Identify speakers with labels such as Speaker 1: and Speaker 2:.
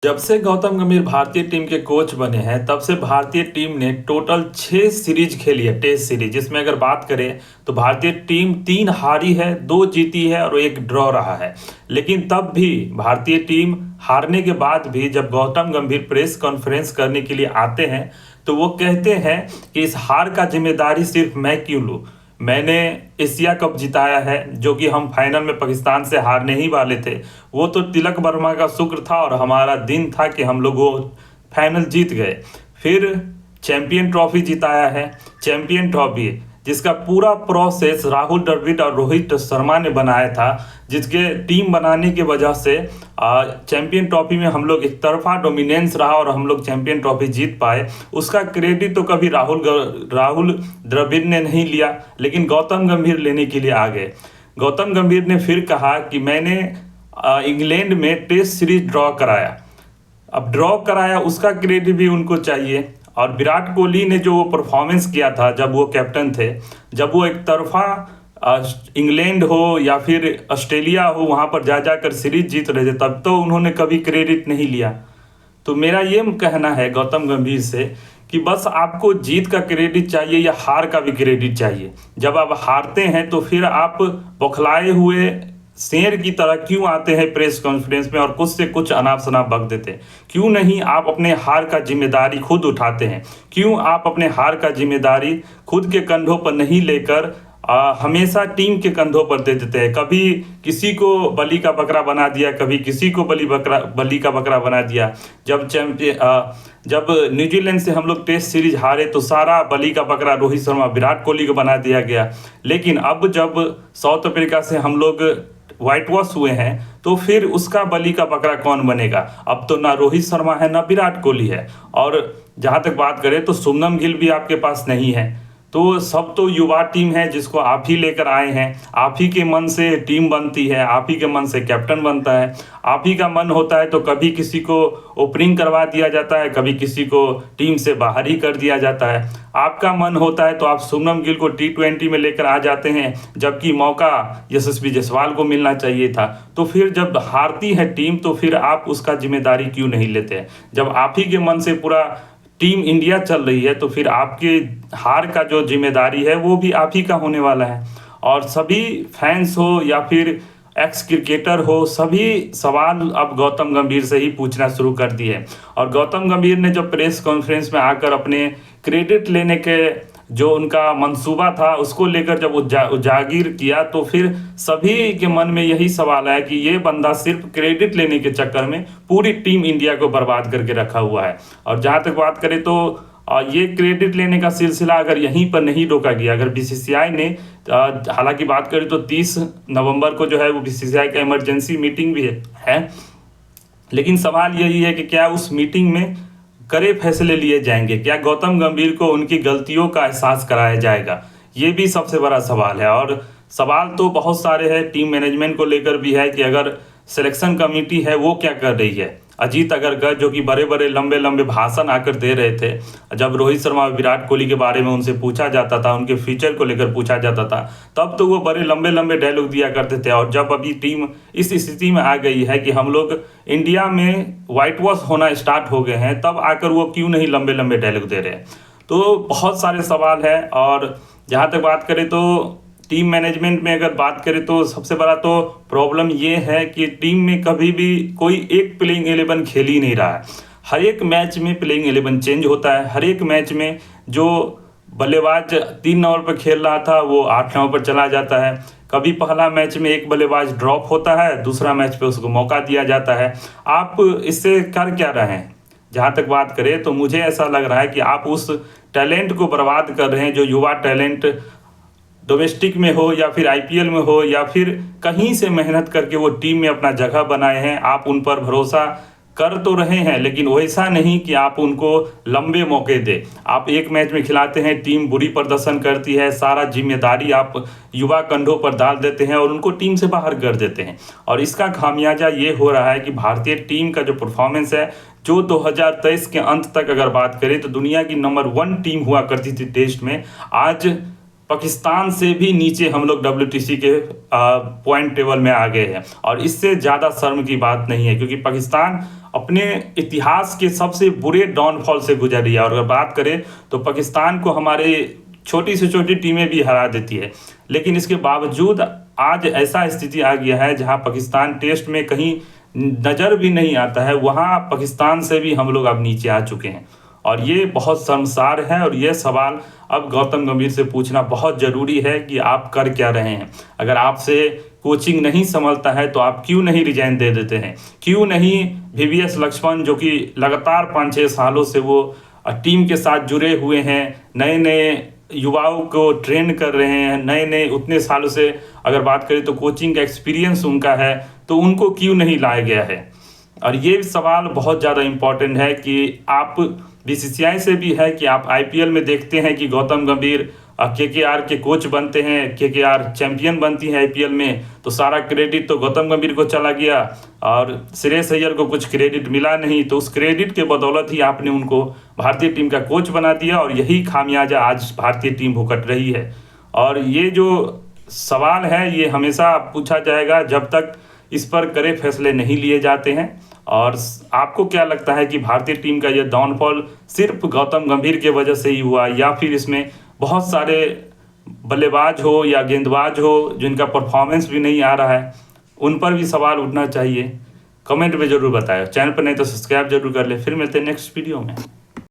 Speaker 1: जब से गौतम गंभीर भारतीय टीम के कोच बने हैं तब से भारतीय टीम ने टोटल 6 सीरीज खेली है, टेस्ट सीरीज। जिसमें अगर बात करें तो भारतीय टीम 3 हारी है, 2 जीती है और 1 ड्रॉ रहा है। लेकिन तब भी भारतीय टीम हारने के बाद भी जब गौतम गंभीर प्रेस कॉन्फ्रेंस करने के लिए आते हैं तो वो कहते हैं कि इस हार का जिम्मेदारी सिर्फ मैं क्यों लूँ। मैंने एशिया कप जिताया है, जो कि हम फाइनल में पाकिस्तान से हारने ही वाले थे। वो तो तिलक वर्मा का शुक्र था और हमारा दिन था कि हम लोग वो फाइनल जीत गए। फिर चैंपियन ट्रॉफी जिताया है, चैंपियन ट्रॉफी जिसका पूरा प्रोसेस राहुल द्रविड़ और रोहित शर्मा ने बनाया था, जिसके टीम बनाने की वजह से चैंपियन ट्रॉफी में हम लोग एक तरफा डोमिनेंस रहा और हम लोग चैंपियन ट्रॉफी जीत पाए। उसका क्रेडिट तो कभी राहुल द्रविड़ ने नहीं लिया, लेकिन गौतम गंभीर लेने के लिए आ गए। गौतम गंभीर ने फिर कहा कि मैंने इंग्लैंड में टेस्ट सीरीज ड्रॉ कराया। अब ड्रॉ कराया उसका क्रेडिट भी उनको चाहिए। और विराट कोहली ने जो वो परफॉर्मेंस किया था जब वो कैप्टन थे, जब वो एक तरफा इंग्लैंड हो या फिर ऑस्ट्रेलिया हो वहाँ पर जा जाकर सीरीज जीत रहे थे, तब तो उन्होंने कभी क्रेडिट नहीं लिया। तो मेरा ये कहना है गौतम गंभीर से कि बस आपको जीत का क्रेडिट चाहिए या हार का भी क्रेडिट चाहिए। जब आप हारते हैं तो फिर आप बौखलाए हुए शेर की तरह क्यों आते हैं प्रेस कॉन्फ्रेंस में और कुछ से कुछ अनाप शनाप बक देते हैं? क्यों नहीं आप अपने हार का जिम्मेदारी खुद उठाते हैं? क्यों आप अपने हार का जिम्मेदारी खुद के कंधों पर नहीं लेकर हमेशा टीम के कंधों पर दे देते हैं? कभी किसी को बलि का बकरा बना दिया, कभी किसी को बलि का बकरा बना दिया। जब न्यूजीलैंड से हम लोग टेस्ट सीरीज हारे तो सारा बलि का बकरा रोहित शर्मा विराट कोहली को बना दिया गया। लेकिन अब जब साउथ अफ्रीका से हम लोग व्हाइट वॉश हुए हैं तो फिर उसका बलि का बकरा कौन बनेगा? अब तो ना रोहित शर्मा है ना विराट कोहली है। और जहाँ तक बात करें तो शुभमन गिल भी आपके पास नहीं है। तो सब तो युवा टीम है जिसको आप ही लेकर आए हैं। आप ही के मन से टीम बनती है, आप ही के मन से कैप्टन बनता है। आप ही का मन होता है तो कभी किसी को ओपनिंग करवा दिया जाता है, कभी किसी को टीम से बाहर ही कर दिया जाता है। आपका मन होता है तो आप शुभमन गिल को T20 में लेकर आ जाते हैं, जबकि मौका यशस्वी जायसवाल को मिलना चाहिए था। तो फिर जब हारती है टीम तो फिर आप उसका जिम्मेदारी क्यों नहीं लेते हैं? जब आप ही के मन से पूरा टीम इंडिया चल रही है तो फिर आपके हार का जो जिम्मेदारी है वो भी आप ही का होने वाला है। और सभी फैंस हो या फिर एक्स क्रिकेटर हो, सभी सवाल अब गौतम गंभीर से ही पूछना शुरू कर दिए। और गौतम गंभीर ने जब प्रेस कॉन्फ्रेंस में आकर अपने क्रेडिट लेने के जो उनका मंसूबा था उसको लेकर जब उजागिर किया तो फिर सभी के मन में यही सवाल है कि ये बंदा सिर्फ क्रेडिट लेने के चक्कर में पूरी टीम इंडिया को बर्बाद करके रखा हुआ है। और जहाँ तक बात करें तो ये क्रेडिट लेने का सिलसिला अगर यहीं पर नहीं रोका गया, अगर बीसीसीआई ने हालांकि बात करें तो 30 नवंबर को जो है वो बीसीसीआई का इमरजेंसी मीटिंग भी है। लेकिन सवाल यही है कि क्या उस मीटिंग में कड़े फैसले लिए जाएंगे? क्या गौतम गंभीर को उनकी गलतियों का एहसास कराया जाएगा? ये भी सबसे बड़ा सवाल है। और सवाल तो बहुत सारे हैं, टीम मैनेजमेंट को लेकर भी है कि अगर सिलेक्शन कमेटी है वो क्या कर रही है। अजीत अग्रकर जो कि बड़े बड़े लंबे लंबे भाषण आकर दे रहे थे, जब रोहित शर्मा विराट कोहली के बारे में उनसे पूछा जाता था, उनके फ्यूचर को लेकर पूछा जाता था, तब तो वो बड़े लंबे लंबे डायलॉग दिया करते थे। और जब अभी टीम इस स्थिति में आ गई है कि हम लोग इंडिया में वाइट वॉश होना स्टार्ट हो गए हैं, तब आकर वो क्यों नहीं लंबे लंबे डायलॉग दे रहे हैं? तो बहुत सारे सवाल हैं। और जहाँ तक बात करें तो टीम मैनेजमेंट में अगर बात करें तो सबसे बड़ा तो प्रॉब्लम ये है कि टीम में कभी भी कोई एक प्लेइंग 11 खेल ही नहीं रहा है। हर एक मैच में प्लेइंग 11 चेंज होता है। हर एक मैच में जो बल्लेबाज 3 नंबर पर खेल रहा था वो 8 नंबर पर चला जाता है। कभी पहला मैच में एक बल्लेबाज ड्रॉप होता है, दूसरा मैच पे उसको मौका दिया जाता है। आप इससे कर क्या रहे हैं? जहाँ तक बात करें तो मुझे ऐसा लग रहा है कि आप उस टैलेंट को बर्बाद कर रहे हैं, जो युवा टैलेंट डोमेस्टिक में हो या फिर आईपीएल में हो या फिर कहीं से मेहनत करके वो टीम में अपना जगह बनाए हैं। आप उन पर भरोसा कर तो रहे हैं, लेकिन वैसा नहीं कि आप उनको लंबे मौके दें। आप एक मैच में खिलाते हैं, टीम बुरी प्रदर्शन करती है, सारा जिम्मेदारी आप युवा कंधों पर डाल देते हैं और उनको टीम से बाहर कर देते हैं। और इसका खामियाजा ये हो रहा है कि भारतीय टीम का जो परफॉर्मेंस है, जो 2023 के अंत तक अगर बात करें तो दुनिया की नंबर 1 टीम हुआ करती थी टेस्ट में, आज पाकिस्तान से भी नीचे हम लोग WTC के पॉइंट टेबल में आ गए हैं। और इससे ज़्यादा शर्म की बात नहीं है, क्योंकि पाकिस्तान अपने इतिहास के सबसे बुरे डाउनफॉल से गुजरी है। और अगर बात करें तो पाकिस्तान को हमारे छोटी से छोटी टीमें भी हरा देती है, लेकिन इसके बावजूद आज ऐसा स्थिति आ गया है जहां पाकिस्तान टेस्ट में कहीं नज़र भी नहीं आता है, वहां पाकिस्तान से भी हम लोग अब नीचे आ चुके हैं। और ये बहुत शर्मसार है। और ये सवाल अब गौतम गंभीर से पूछना बहुत ज़रूरी है कि आप कर क्या रहे हैं। अगर आपसे कोचिंग नहीं संभलता है तो आप क्यों नहीं रिजाइन दे देते हैं? क्यों नहीं VVS लक्ष्मण, जो कि लगातार 5-6 सालों से वो टीम के साथ जुड़े हुए हैं, नए नए युवाओं को ट्रेन कर रहे हैं, नए नए उतने सालों से अगर बात करें तो कोचिंग का एक्सपीरियंस उनका है, तो उनको क्यों नहीं लाया गया है? और ये सवाल बहुत ज़्यादा इम्पोर्टेंट है कि आप BCCI से भी है कि आप IPL में देखते हैं कि गौतम गंभीर KKR के कोच बनते हैं, KKR चैंपियन बनती है IPL में, तो सारा क्रेडिट तो गौतम गंभीर को चला गया और श्रेयस अय्यर को कुछ क्रेडिट मिला नहीं। तो उस क्रेडिट के बदौलत ही आपने उनको भारतीय टीम का कोच बना दिया, और यही खामियाजा आज भारतीय टीम भुगत रही है। और ये जो सवाल है ये हमेशा पूछा जाएगा जब तक इस पर कड़े फैसले नहीं लिए जाते हैं। और आपको क्या लगता है कि भारतीय टीम का ये डाउनफॉल सिर्फ गौतम गंभीर के वजह से ही हुआ, या फिर इसमें बहुत सारे बल्लेबाज हो या गेंदबाज हो जिनका परफॉर्मेंस भी नहीं आ रहा है, उन पर भी सवाल उठना चाहिए? कमेंट में ज़रूर बताएं। चैनल पर नहीं तो सब्सक्राइब जरूर कर ले। फिर मिलते हैं नेक्स्ट वीडियो में।